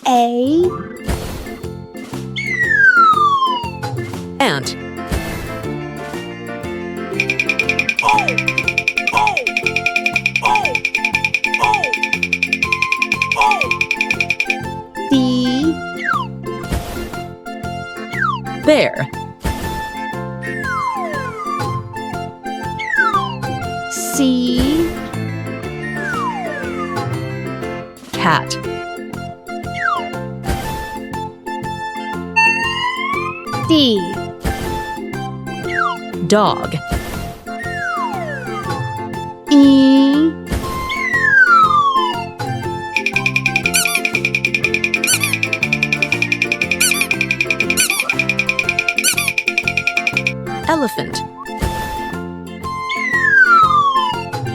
A. Ant. D. Bear. C. Cat. D. Dog. E. Elephant.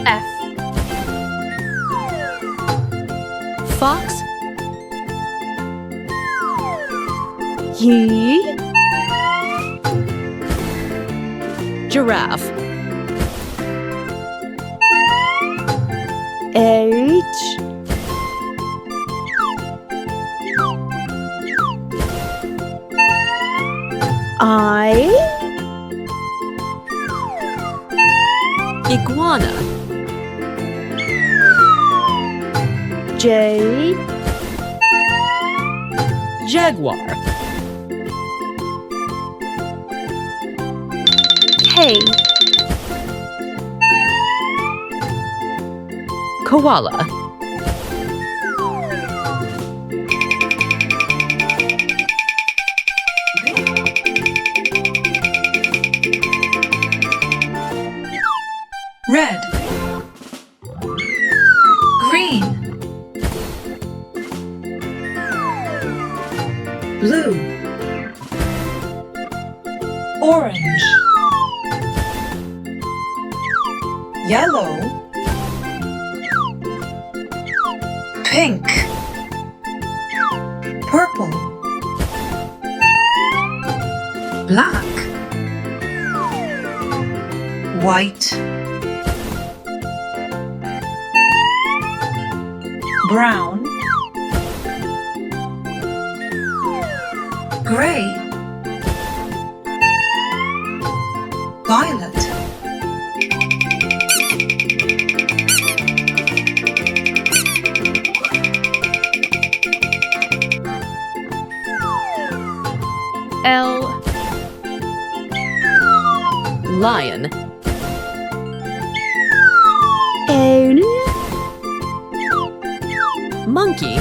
F. Fox. U. Giraffe. H. I. Iguana. J. Jaguar. K. Koala. Red, green, blue, orange, yellow, pink, purple, black, white, brown, gray, violet, L. Lion. N. Monkey.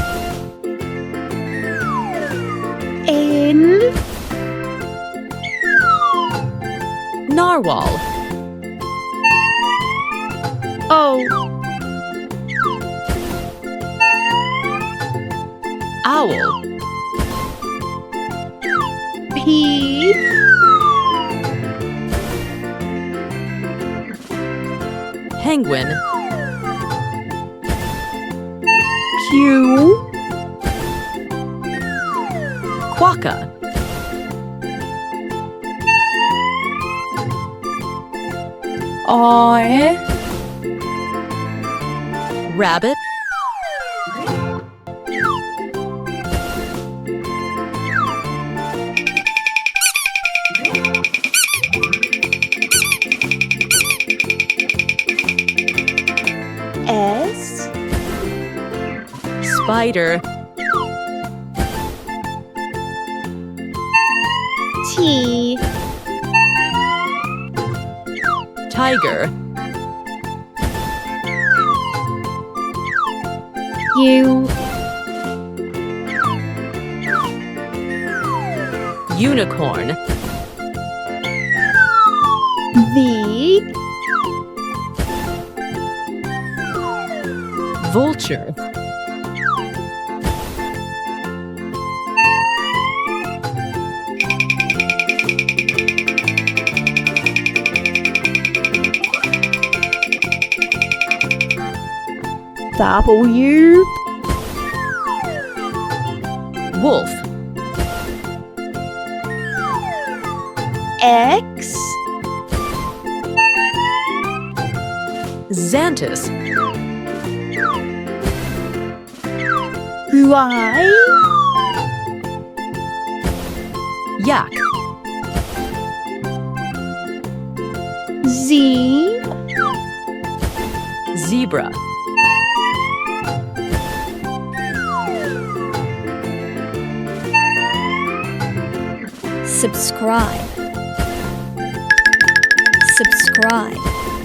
N. Narwhal. O. Owl. P. Penguin. Q. Quokka. R. Rabbit. S. Spider. T. Tiger. U. Unicorn. V. Vulture. W. Wolf. X. Xantus. Y. yak, Z, zebra, subscribe, subscribe.